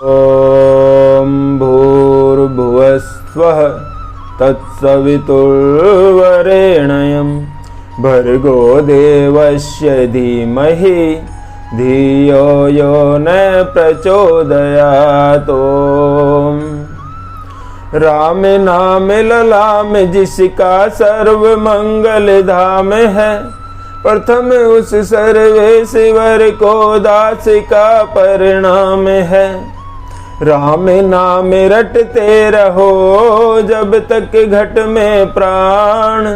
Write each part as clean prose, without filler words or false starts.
ओम भूर्भुवस्वः तत्सवितुर्वरेण्यं भर्गो देवस्य धीमहि धियो यो न प्रचोदयात्। राम नाम ललाम जिसका सर्व मंगल धाम है, प्रथम उस सर्वेश्वर को दास का परिणाम है। राम नाम रटते रहो जब तक घट में प्राण,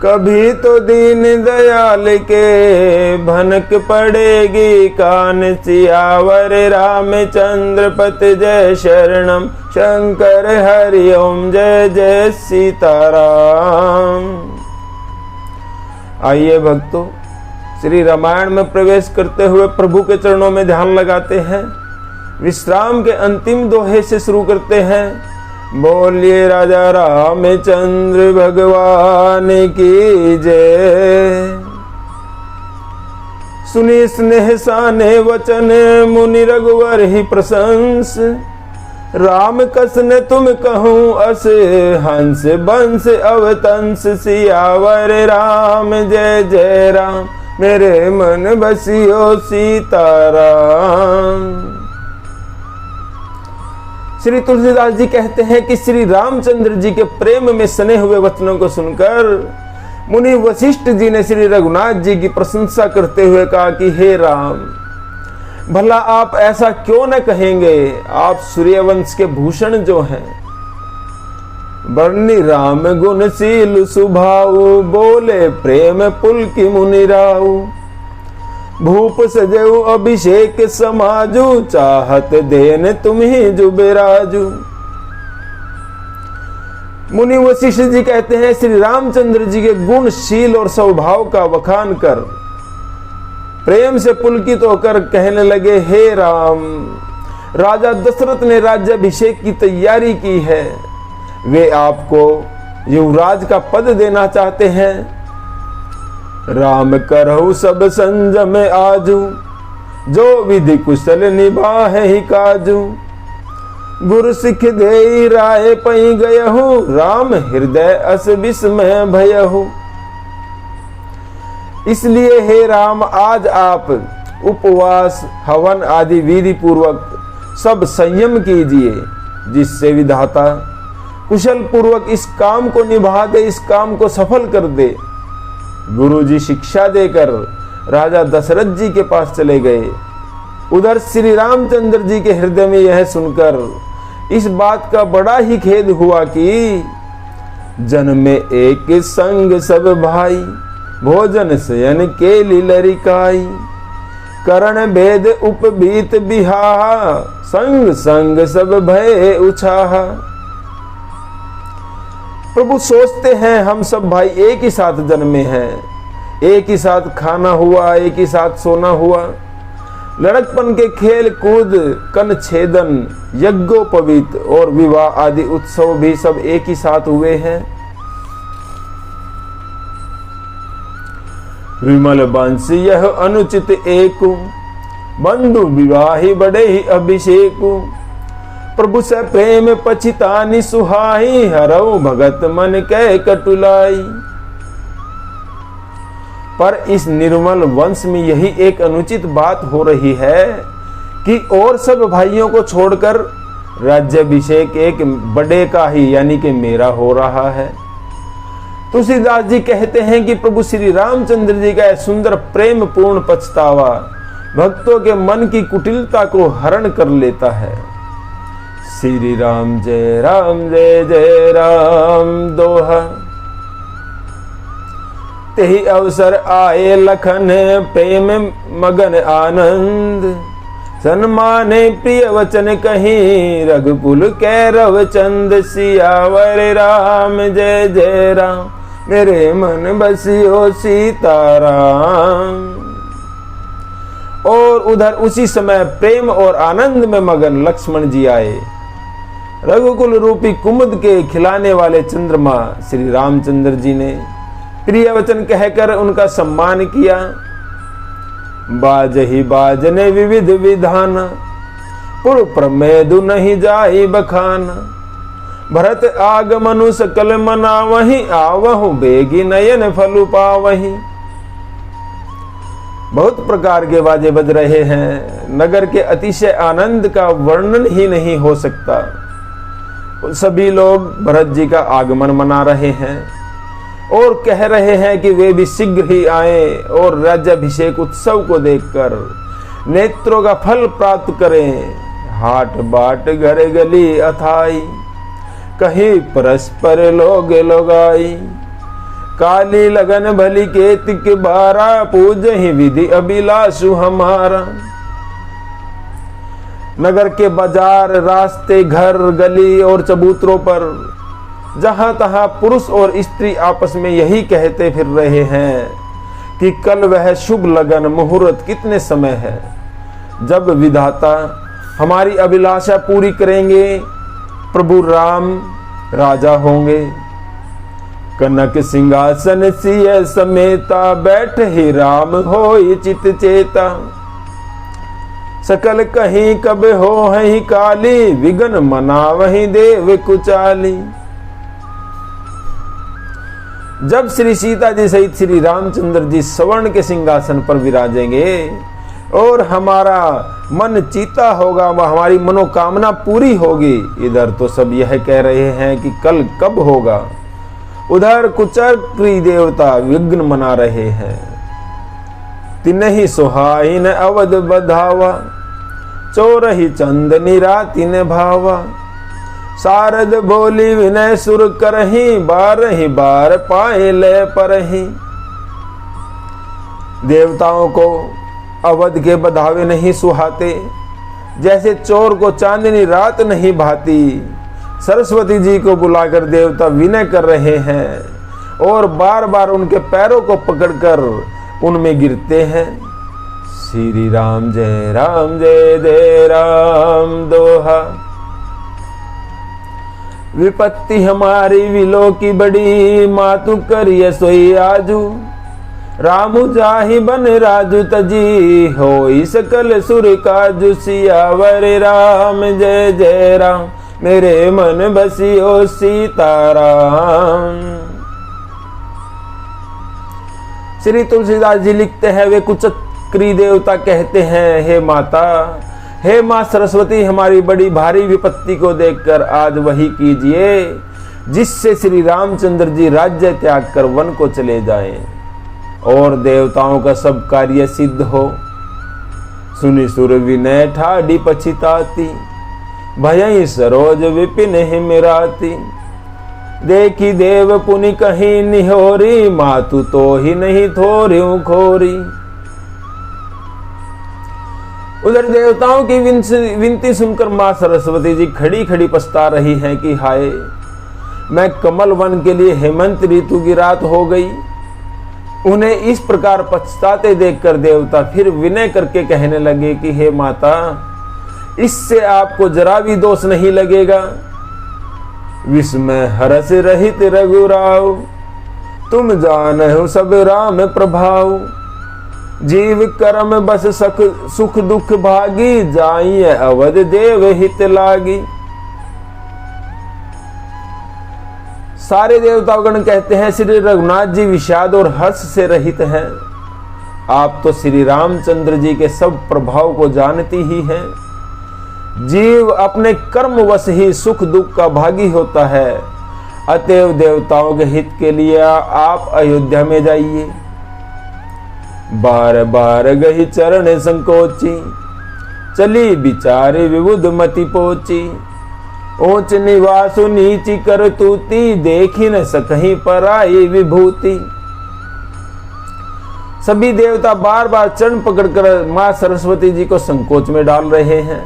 कभी तो दीन दयाल के भनक पड़ेगी कान। सियावर रामचंद्र पति जय शरणम, शंकर हरि ओम जय जय सीताराम। आइए भक्तों, श्री रामायण में प्रवेश करते हुए प्रभु के चरणों में ध्यान लगाते हैं। विश्राम के अंतिम दोहे से शुरू करते हैं। बोलिए राजा रामचंद्र भगवान की जय। सुनी स्नेह साने वचन मुनि रघुवर ही प्रशंस, राम कसन तुम कहूँ अस हंस बंस अवतंस। सियावर राम जय जय राम, मेरे मन बसियो सीताराम। श्री तुलसीदास जी कहते हैं कि श्री रामचंद्र जी के प्रेम में सने हुए वचनों को सुनकर मुनि वशिष्ठ जी ने श्री रघुनाथ जी की प्रशंसा करते हुए कहा कि हे राम, भला आप ऐसा क्यों न कहेंगे, आप सूर्यवंश के भूषण जो हैं। बरनी राम गुणशील सुभाऊ, बोले प्रेम पुलकी मुनि राऊ। भूप सजेऊ अभिषेक समाजू, चाहत देन तुम्ही जुबेराजू। मुनि वशिष्ठ जी कहते हैं श्री रामचंद्र जी के गुणशील और स्वभाव का वखान कर प्रेम से पुलकित होकर कहने लगे, हे राम, राजा दशरथ ने राज्याभिषेक की तैयारी की है, वे आपको युवराज का पद देना चाहते हैं। राम करहु सब संजम आजू, जो विधि कुशल निभाहे ही काजू। गुरु सिख देई राय पई गयहु, राम हृदय अस विस्मय भयहु। इसलिए हे राम, आज आप उपवास हवन आदि विधि पूर्वक सब संयम कीजिए, जिससे विधाता कुशल पूर्वक इस काम को निभा दे, इस काम को सफल कर दे। गुरु जी शिक्षा देकर राजा दशरथ जी के पास चले गए। उधर श्री रामचंद्र जी के हृदय में यह सुनकर इस बात का बड़ा ही खेद हुआ कि जन्मे एक संग सब भाई, भोजन शयन के लिलरिकाई। करण भेद उपबीत बिहाहा, संग संग सब भय उछाहा। प्रभु सोचते हैं हम सब भाई एक ही साथ जन्मे हैं, एक ही साथ खाना हुआ, एक ही साथ सोना हुआ। लड़कपन के खेल कूद, कन छेदन, यज्ञोपवीत और विवाह आदि उत्सव भी सब एक ही साथ हुए हैं। विमल बांसी यह अनुचित एकु, बंधु विवाही बड़े ही अभिषेकु। प्रभु से प्रेम पछितानी सुहाई, हरऊ भगत मन कै कटुलाई। पर इस निर्मल वंश में यही एक अनुचित बात हो रही है कि और सब भाइयों को छोड़कर राज्याभिषेक एक बड़े का ही यानी कि मेरा हो रहा है। तुलसीदास जी कहते हैं कि प्रभु श्री रामचंद्र जी का सुंदर प्रेम पूर्ण पछतावा भक्तों के मन की कुटिलता को हरण कर लेता है। श्री राम जय जय राम दोहा। तेहि अवसर आए लखन प्रेम मगन आनंद, सन्माने प्रिय वचन कहीं रघुकुल कैरव चंद। सियावर राम जय जय राम, मेरे मन बसियो सीताराम। और उधर उसी समय प्रेम और आनंद में मगन लक्ष्मण जी आए। रघुकुल रूपी कुमुद के खिलाने वाले चंद्रमा श्री रामचंद्र जी ने प्रिय वचन कहकर उनका सम्मान किया। बाजहि बाजने विविध विधान, पुर प्रमेदु नहीं जाई बखान। भरत आगमनु सकल मना वही आवहु बेगी नयन फलु पावही। बहुत प्रकार के बाजे बज रहे हैं। नगर के अतिशय आनंद का वर्णन ही नहीं हो सकता। सभी लोग भरत जी का आगमन मना रहे हैं और कह रहे हैं कि वे भी शीघ्र ही आए और राज्याभिषेक उत्सव को देखकर नेत्रों का फल प्राप्त करें। हाट बाट घर गली अथाई, कहीं परस्पर लोग लोगाई। काली लगन भली केतिक बारा, पूज ही विधि अभिलाषु हमारा। नगर के बाजार, रास्ते, घर, गली और चबूतरों पर जहां तहां पुरुष और स्त्री आपस में यही कहते फिर रहे हैं कि कल वह शुभ लगन मुहूर्त कितने समय है जब विधाता हमारी अभिलाषा पूरी करेंगे, प्रभु राम राजा होंगे। कनक सिंहासन सिय समेता, बैठ ही राम होई चित चेता। सकल कहीं कब हो ही काली, विघन मना वही देव कुचाली। जब श्री सीता जी सहित श्री रामचंद्र जी स्वर्ण के सिंहासन पर विराजेंगे और हमारा मन चीता होगा, वह हमारी मनोकामना पूरी होगी। इधर तो सब यह कह रहे हैं कि कल कब होगा, उधर कुचक्री देवता विघ्न मना रहे हैं। तिन्हि सुहाई न अवध बधावा, चोरहि चंदनी राति न भावा। शारद बोली विनय सुर करही, बारहि बार पाए ले परही। देवताओं को अवध के बधावे नहीं सुहाते, जैसे चोर को चांदनी रात नहीं भाती। सरस्वती जी को बुलाकर देवता विनय कर रहे हैं और बार बार उनके पैरों को पकड़कर उनमें गिरते हैं। श्री राम जय जय राम दोहा। विपत्ति हमारी विलो की बड़ी, मातु करिय सोई आजू। रामु जाहि बन राजू तजी, होई सकल सुर काजू। सियावर राम जय जय राम, मेरे मन बसियो सीताराम। श्री तुलसीदास जी लिखते हैं, वे कुचक्री देवता कहते हैं, हे माता, हे माँ सरस्वती, हमारी बड़ी भारी विपत्ति को देखकर आज वही कीजिए जिससे श्री रामचंद्र जी राज्य त्याग कर वन को चले जाएं और देवताओं का सब कार्य सिद्ध हो। सुनि सुर विनय ठाडी पछिताती, भयई सरोज विपिन हिमराती। देखी देव पुनि कहीं निहोरी, मातु तो ही नहीं थोरियों खोरी। उधर देवताओं की विनती सुनकर मां सरस्वती जी खड़ी खड़ी पछता रही हैं कि हाय, मैं कमल वन के लिए हेमंत ऋतु की रात हो गई। उन्हें इस प्रकार पछताते देखकर देवता फिर विनय करके कहने लगे कि हे माता, इससे आपको जरा भी दोष नहीं लगेगा। विस्मय हरस रहित रघुराव, तुम जानहु सब राम प्रभाव। जीव कर्म बस सुख दुख भागी, जाइए अवध देव हित लागी। सारे देवतागण कहते हैं, श्री रघुनाथ जी विषाद और हर्ष से रहित हैं। आप तो श्री रामचंद्र जी के सब प्रभाव को जानती ही हैं। जीव अपने कर्म वश ही सुख दुख का भागी होता है। अतएव देवताओं के हित के लिए आप अयोध्या में जाइए। बार बार गही चरण संकोची, चली बिचारे विबुध मति पोची। ऊंच निवासु नीची कर तूती, देखी न सकहीं पराई विभूति। सभी देवता बार बार चरण पकड़कर मां सरस्वती जी को संकोच में डाल रहे हैं।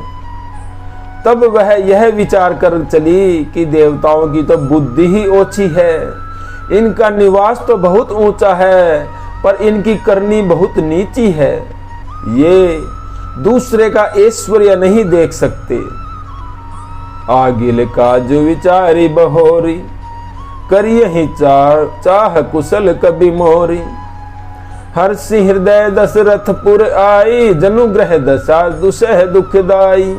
तब वह यह विचार कर चली कि देवताओं की तो बुद्धि ही ओछी है। इनका निवास तो बहुत ऊंचा है, पर इनकी करनी बहुत नीची है। ये दूसरे का ऐश्वर्य नहीं देख सकते। आगिल काज विचारी बहोरी, करिय ही चाह कुशल कभी मोरी। हर्षि हृदय दशरथपुर आई, जनुग्रह दशा दुसह दुखदाई।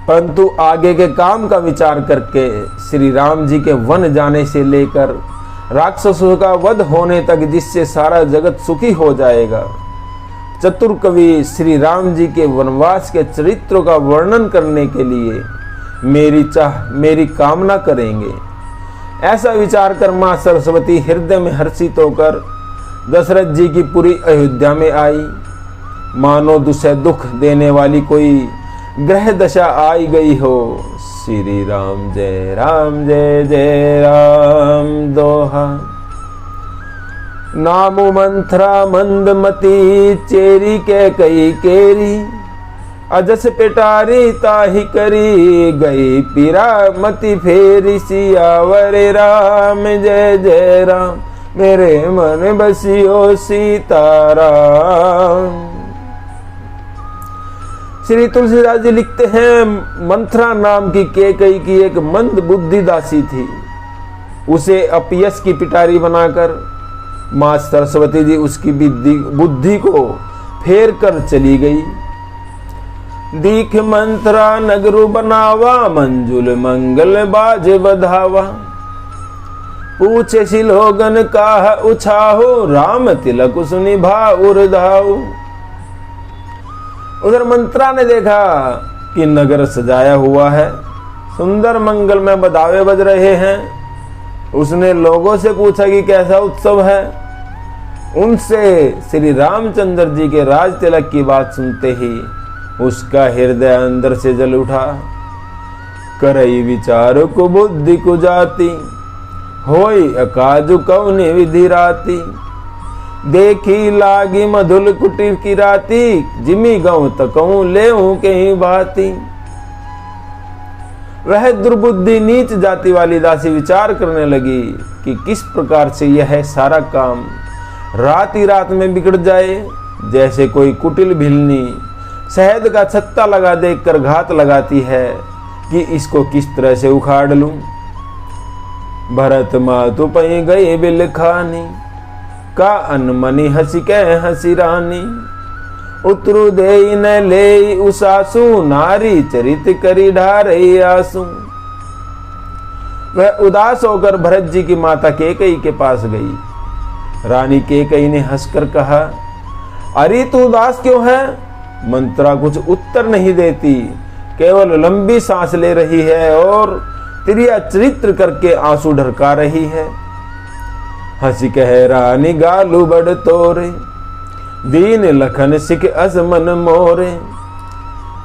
परंतु आगे के काम का विचार करके श्री राम जी के वन जाने से लेकर राक्षसों का वध होने तक, जिससे सारा जगत सुखी हो जाएगा, चतुर कवि श्री राम जी के वनवास के चरित्रों का वर्णन करने के लिए मेरी कामना करेंगे। ऐसा विचार कर मां सरस्वती हृदय में हर्षित होकर दशरथ जी की पूरी अयोध्या में आई। मानो दुसे दुख देने वाली कोई ग्रह दशा आई गई हो। श्री राम जय जय राम दोहा। नामु मंथरा मंदमती चेरी के कई केरी, अजस पेटारी ताही करी गई पीरा मति फेरी। सियावर राम जय जय राम मेरे मन बसियो सीताराम। श्री तुलसीदास जी लिखते हैं, मंथरा नाम की केकई की एक मंद बुद्धि दासी थी। उसे अपयश की पिटारी बनाकर मां सरस्वती जी उसकी बुद्धि को फेर कर चली गई। दीख मंत्रा नगरु बनावा, मंजुल मंगल बाज बधावा। पूछे शिलोगन काह उछाहो, राम तिलक सुनि भाउर धाऊ। उधर मंत्रा ने देखा कि नगर सजाया हुआ है, सुंदर मंगल में बधावे बज रहे हैं। उसने लोगों से पूछा कि कैसा उत्सव है। उनसे श्री रामचंद्र जी के राज तिलक की बात सुनते ही उसका हृदय अंदर से जल उठा। करई विचार को बुद्धि को जाती, होई अकाजु कौनि विधि राती। देखी लागी मधुल कुटीर की राती, जिमी गऊ तकऊ लेऊ कहीं बाती। वह दुर्बुद्धि नीच जाति वाली दासी विचार करने लगी कि किस प्रकार से यह सारा काम रात ही रात में बिगड़ जाए। जैसे कोई कुटिल भिलनी शहद का छत्ता लगा देखकर घात लगाती है कि इसको किस तरह से उखाड़ लूं। भरत मातु पई गई बिल खानी, का अनमनी हसी के हसी रानी। उतरु दे न ले उसासु, नारी चरित करी ढारई आंसू। वह उदास होकर भरत जी की माता केकई के पास गई। रानी केकई ने हंसकर कहा, अरे तू उदास क्यों है? मंत्रा कुछ उत्तर नहीं देती, केवल लंबी सांस ले रही है और त्रिया चरित्र करके आंसू ढरका रही है। हंसी कह रानी गालू बड़ तोरे, दीन लखन सिख असमन मोरे।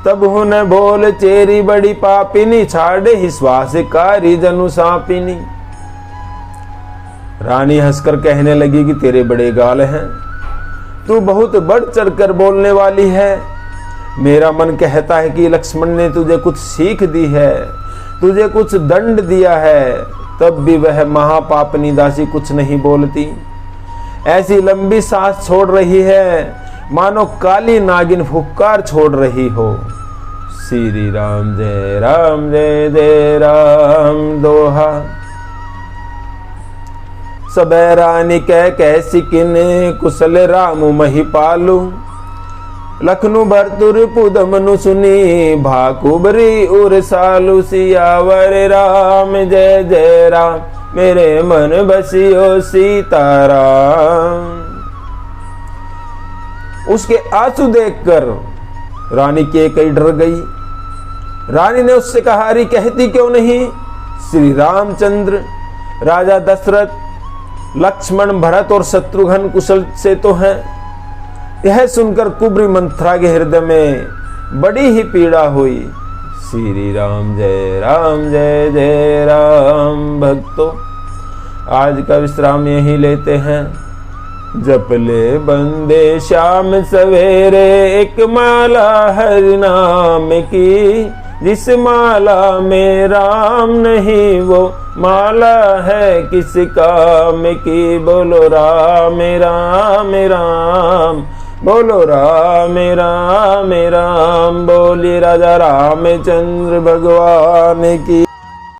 तब हुन बोल चेरी बड़ी पापिनी, छाड़े ही श्वास कारी जनु सांपिनी। रानी हंसकर कहने लगी कि तेरे बड़े गाल हैं, तू बहुत बढ़ चढ़कर बोलने वाली है। मेरा मन कहता है कि लक्ष्मण ने तुझे कुछ सीख दी है, तुझे कुछ दंड दिया है, तब भी वह महापापनी दासी कुछ नहीं बोलती। ऐसी लंबी सांस छोड़ रही है मानो काली नागिन फुफकार छोड़ रही हो। श्री राम जय जय राम दोहा। सबे रानी कह कैसी किन, कुशल राम मही पालू। लखनु भरतुर पुदमनु सुनी, भाकुबरी उर सालू। सियावर राम जय जय राम मेरे मन बसियो सीताराम। उसके आंसू देखकर रानी केकई डर गई। रानी ने उससे कहा, अरे कहती क्यों नहीं? श्री रामचंद्र, राजा दशरथ, लक्ष्मण, भरत और शत्रुघ्न कुशल से तो हैं। यह सुनकर कुबरी मंथरा के हृदय में बड़ी ही पीड़ा हुई। श्री राम जय जय राम। भक्तों, आज का विश्राम यही लेते हैं। जप ले बंदे श्याम सवेरे, एक माला हरि नाम की। जिस माला में राम नहीं वो माला है किस काम की। बोलो राम राम राम, बोलो राम राम राम। बोलिए राजा रामचंद्र भगवान की।